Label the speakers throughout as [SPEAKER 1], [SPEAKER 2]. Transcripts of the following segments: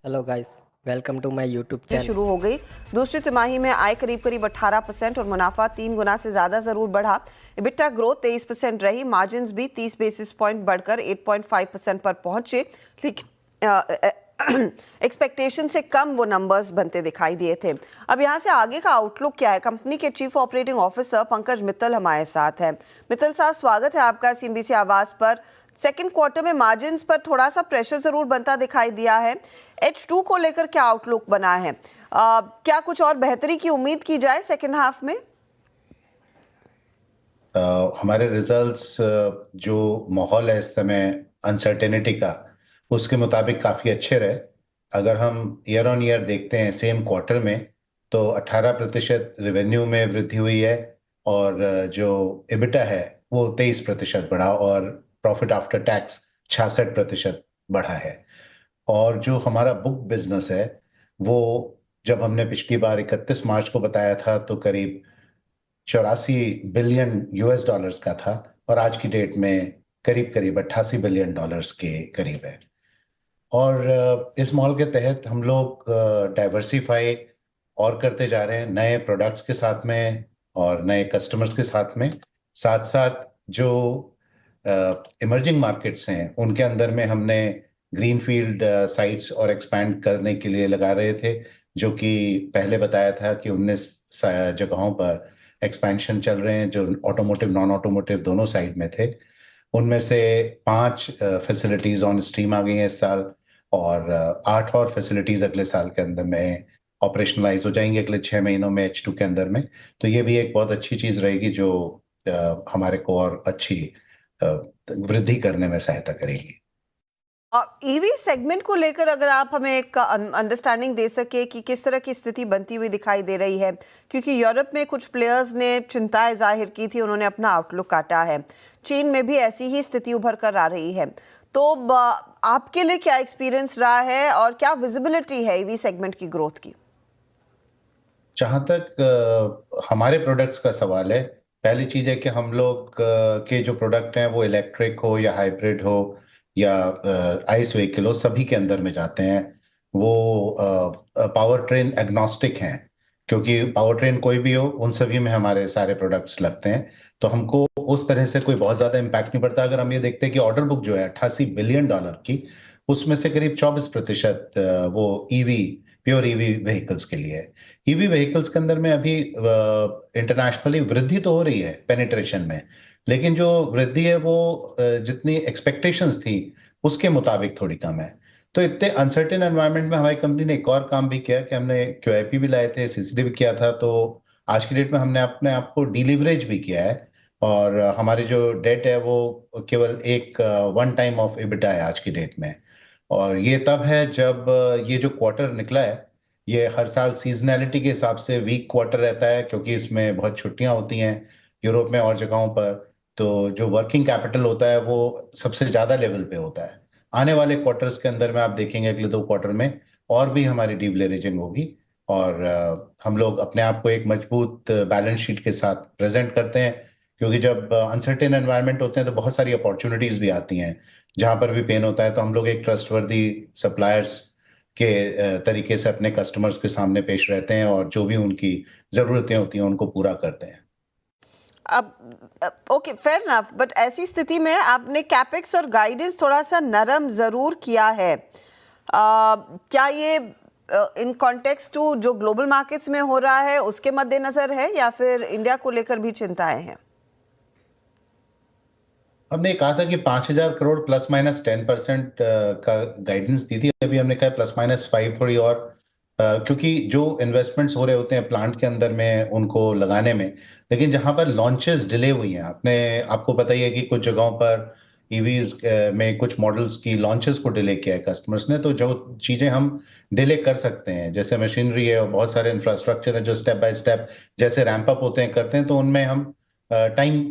[SPEAKER 1] Hello guys, welcome to my YouTube channel.
[SPEAKER 2] शुरू हो गई। दूसरी तिमाही में आय करीब 18% और मुनाफा 3 गुना से ज्यादा जरूर बढ़ा। इबिटा ग्रोथ 23% रही। मार्जिन्स भी 30 बेसिस पॉइंट बढ़कर 8.5% पर पहुंचे, लेकिन एक्सपेक्टेशन से कम वो नंबर्स बनते दिखाई दिए थे। अब यहाँ से आगे का आउटलुक क्या है? कंपनी के chief operating officer Pankaj Mittal हमारे साथ है। मित्तल साहब, स्वागत है आपका सीएनबीसी आवाज पर। सेकेंड क्वार्टर में मार्जिन्स पर थोड़ा सा प्रेशर जरूर बनता दिखाई दिया है। H2 को लेकर क्या आउटलुक बना है? क्या कुछ और बेहतरी की उम्मीद की जाए सेकेंड हाफ में?
[SPEAKER 3] हमारे रिजल्ट्स जो माहौल है इस समय अनसर्टेनिटी का, उसके मुताबिक काफी अच्छे रहे। अगर हम ईयर ऑन ईयर देखते हैं सेम क्वार्टर में, तो 18% रेवेन्यू में वृद्धि हुई है और जो एबिटा है वो 23% बढ़ा और प्रॉफिट आफ्टर टैक्स 66% बढ़ा है। और जो हमारा बुक बिजनेस है वो, जब हमने पिछली बार 31 मार्च को बताया था तो करीब 84 बिलियन यूएस डॉलर्स का था और आज की डेट में करीब करीब 88 बिलियन डॉलर्स के करीब है। और इस मॉल के तहत हम लोग डाइवर्सिफाई और करते जा रहे हैं नए प्रोडक्ट्स के साथ में और नए कस्टमर्स के साथ में। साथ साथ जो इमर्जिंग मार्केट्स हैं उनके अंदर में हमने ग्रीनफील्ड साइट्स और एक्सपैंड करने के लिए लगा रहे थे, जो कि पहले बताया था कि 19 जगहों पर एक्सपेंशन चल रहे हैं जो ऑटोमोटिव नॉन ऑटोमोटिव दोनों साइड में थे। उनमें से 5 फैसिलिटीज ऑन स्ट्रीम आ गई हैं इस साल और 8 और फैसिलिटीज अगले साल के अंदर में ऑपरेशनलाइज हो जाएंगे अगले 6 महीनों में H2 के अंदर में। तो ये भी एक बहुत अच्छी चीज रहेगी जो हमारे को और अच्छी वृद्धि करने में सहायता करेगी।
[SPEAKER 2] ईवी सेगमेंट को लेकर अगर आप हमें एक अंडरस्टैंडिंग दे सके कि किस तरह की स्थिति बनती हुई दिखाई दे रही है, क्योंकि यूरोप में कुछ प्लेयर्स ने चिंताएं जाहिर की थी, उन्होंने अपना आउटलुक काटा है। चीन में भी ऐसी ही स्थिति उभर कर आ रही है। तो आपके लिए क्या एक्सपीरियंस रहा है और क्या विजिबिलिटी है ईवी सेगमेंट की ग्रोथ की?
[SPEAKER 3] जहां तक हमारे प्रोडक्ट्स का सवाल है, पहली चीज है कि हम लोग के जो प्रोडक्ट हैं वो इलेक्ट्रिक हो या हाइब्रिड हो या आइस व्हीकल हो, सभी के अंदर में जाते हैं। वो पावर ट्रेन एग्नोस्टिक हैं, क्योंकि पावर ट्रेन कोई भी हो उन सभी में हमारे सारे प्रोडक्ट्स लगते हैं। तो हमको उस तरह से कोई बहुत ज्यादा इम्पैक्ट नहीं पड़ता। अगर हम ये देखते हैं कि ऑर्डर बुक जो है 88 बिलियन डॉलर की, उसमें से करीब 24% वो ईवी, प्योर ईवी व्हीकल्स के लिए है। ईवी व्हीकल्स के अंदर में अभी इंटरनेशनली वृद्धि तो हो रही है पेनिट्रेशन में, लेकिन जो वृद्धि है वो जितनी एक्सपेक्टेशंस थी उसके मुताबिक थोड़ी कम है। तो इतने अनसर्टेन एनवायरनमेंट में हमारी कंपनी ने एक और काम भी किया कि हमने क्यूआईपी भी लाए थे, सीसीडी भी किया था। तो आज की डेट में हमने अपने आप को डीलिवरेज भी किया है और हमारी जो डेट है वो केवल एक वन टाइम ऑफ एबिटा है आज की डेट में। और ये तब है जब ये जो क्वार्टर निकला है, ये हर साल सीजनैलिटी के हिसाब से वीक क्वार्टर रहता है, क्योंकि इसमें बहुत छुट्टियां होती हैं यूरोप में और जगहों पर। तो जो वर्किंग कैपिटल होता है वो सबसे ज्यादा लेवल पे होता है। आने वाले क्वार्टर्स के अंदर में आप देखेंगे अगले 2 क्वार्टर में और भी हमारी डीवलेवरेजिंग होगी और हम लोग अपने आप को एक मजबूत बैलेंस शीट के साथ प्रेजेंट करते हैं, क्योंकि जब अनसर्टेन एनवायरनमेंट होते हैं तो बहुत सारी अपॉर्चुनिटीज भी आती हैं। जहां पर भी पेन होता है तो हम लोग एक ट्रस्टवर्दी सप्लायर्स के तरीके से अपने कस्टमर्स के सामने पेश रहते हैं और जो भी उनकी जरूरतें होती हैं उनको पूरा करते हैं।
[SPEAKER 2] अब ओके, फेयर इनफ, बट ऐसी स्थिति में आपने कैपेक्स और गाइडेंस थोड़ा सा नरम जरूर किया है। क्या ये इन कॉन्टेक्स्ट टू जो ग्लोबल मार्केट्स में हो रहा है उसके मद्देनजर है या फिर इंडिया को लेकर भी चिंताएं हैं?
[SPEAKER 3] हमने कहा था कि 5,000 करोड़ प्लस माइनस 10% का गाइडेंस दी थी। अभी हमने कहा प्लस माइनस 5 थोड़ी और, क्योंकि जो इन्वेस्टमेंट्स हो रहे होते हैं प्लांट के अंदर में उनको लगाने में, लेकिन जहां पर लॉन्चेस डिले हुई हैं, आपको पता ही है कि कुछ जगहों पर ईवीज में कुछ मॉडल्स की लॉन्चेस को डिले किया है कस्टमर्स ने। तो जो चीजें हम डिले कर सकते हैं, जैसे मशीनरी है और बहुत सारे इंफ्रास्ट्रक्चर है जो स्टेप बाय स्टेप जैसे रैंप अप होते हैं करते हैं, तो उनमें हम टाइम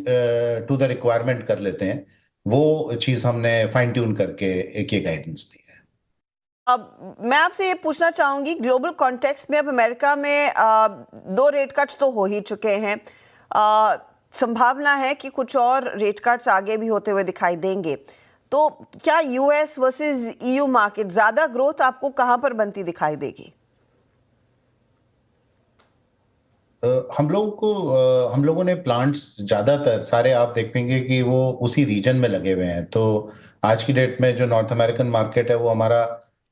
[SPEAKER 3] टू द रिक्वायरमेंट कर लेते हैं। वो चीज हमने फाइन ट्यून करके एक ये गाइडेंस दी है।
[SPEAKER 2] अब मैं आपसे ये पूछना चाहूंगी, ग्लोबल कॉन्टेक्स्ट में अब अमेरिका में 2 रेट कट्स तो हो ही चुके हैं। संभावना है कि कुछ और रेट कट्स आगे भी होते हुए दिखाई देंगे। तो क्या यूएस वर्सेस ईयू मार्केट, ज्यादा ग्रोथ आपको कहां पर बनती दिखाई देगी?
[SPEAKER 3] हम लोगों ने प्लांट्स ज्यादातर सारे आप देखेंगे कि वो उसी रीजन में लगे हुए हैं। तो आज की डेट में जो नॉर्थ अमेरिकन मार्केट है वो हमारा,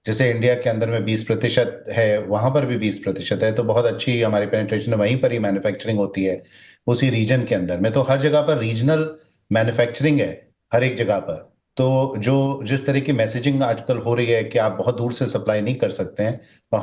[SPEAKER 3] जैसे इंडिया के अंदर में 20% है, वहां पर भी 20% है। तो बहुत अच्छी हमारी पेनिट्रेशन है, वहीं पर ही मैन्युफैक्चरिंग होती है उसी रीजन के अंदर में। तो हर जगह पर रीजनल मैन्युफैक्चरिंग है, हर एक जगह पर। तो जो जिस तरह की मैसेजिंग आजकल हो रही है कि आप बहुत दूर से सप्लाई नहीं कर सकते हैं, तो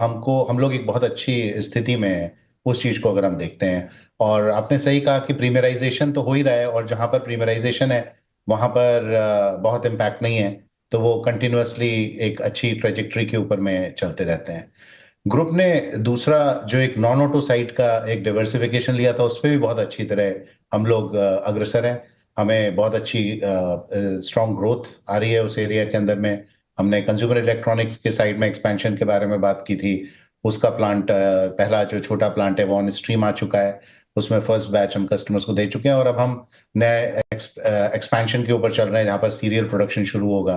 [SPEAKER 3] हम लोग एक बहुत अच्छी स्थिति में हैं उस चीज को अगर हम देखते हैं। और आपने सही कहा कि प्रीमियराइजेशन तो हो ही रहा है, और जहां पर प्रीमियराइजेशन है वहां पर बहुत इम्पैक्ट नहीं है। तो वो कंटिन्यूअसली एक अच्छी ट्रेजेक्टरी के ऊपर में चलते रहते हैं। ग्रुप ने दूसरा जो एक नॉन ऑटो साइड का एक डाइवर्सिफिकेशन लिया था, उस पर भी बहुत अच्छी तरह हम लोग अग्रसर हैं। हमें बहुत अच्छी स्ट्रॉन्ग ग्रोथ आ रही है उस एरिया के अंदर में। हमने कंज्यूमर इलेक्ट्रॉनिक्स के साइड में एक्सपेंशन के बारे में बात की थी। उसका प्लांट, पहला जो छोटा प्लांट है वो ऑन स्ट्रीम आ चुका है। उसमें फर्स्ट बैच हम कस्टमर्स को दे चुके हैं, और अब हम नए एक्सपेंशन के ऊपर चल रहे हैं जहां पर सीरियल प्रोडक्शन शुरू होगा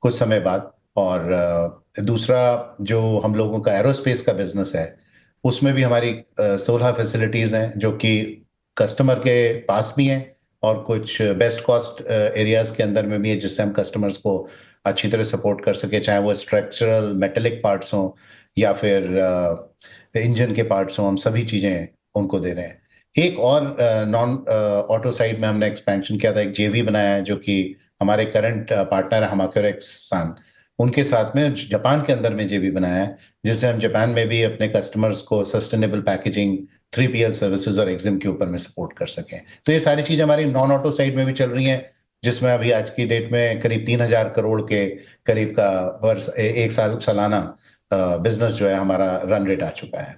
[SPEAKER 3] कुछ समय बाद। और दूसरा जो हम लोगों का एरोस्पेस का बिजनेस है, उसमें भी हमारी 16 फैसिलिटीज हैं जो कि कस्टमर के पास भी हैं, और कुछ बेस्ट कॉस्ट एरियाज के अंदर में भी है, जिससे हम कस्टमर्स को अच्छी तरह सपोर्ट कर सके, चाहे वो स्ट्रक्चरल मेटेलिक पार्ट्स हों या फिर इंजन के पार्ट्स हों। हम सभी चीजें उनको दे रहे हैं। एक और नॉन ऑटो साइड में हमने एक्सपेंशन किया था, एक जेवी बनाया है जो कि हमारे करंट पार्टनर है हमाक्योरेक्स सान, उनके साथ में जापान के अंदर में जेवी बनाया है, जिससे हम जापान में भी अपने कस्टमर्स को सस्टेनेबल पैकेजिंग, 3PL सर्विसेज और एक्सिम के ऊपर में सपोर्ट कर सकें। तो ये सारी चीजें हमारी नॉन ऑटो साइड में भी चल रही हैं, जिसमें अभी आज की डेट में करीब 3,000 करोड़ के करीब का वर्ष एक सालाना बिजनेस जो है हमारा रन रेट आ चुका है।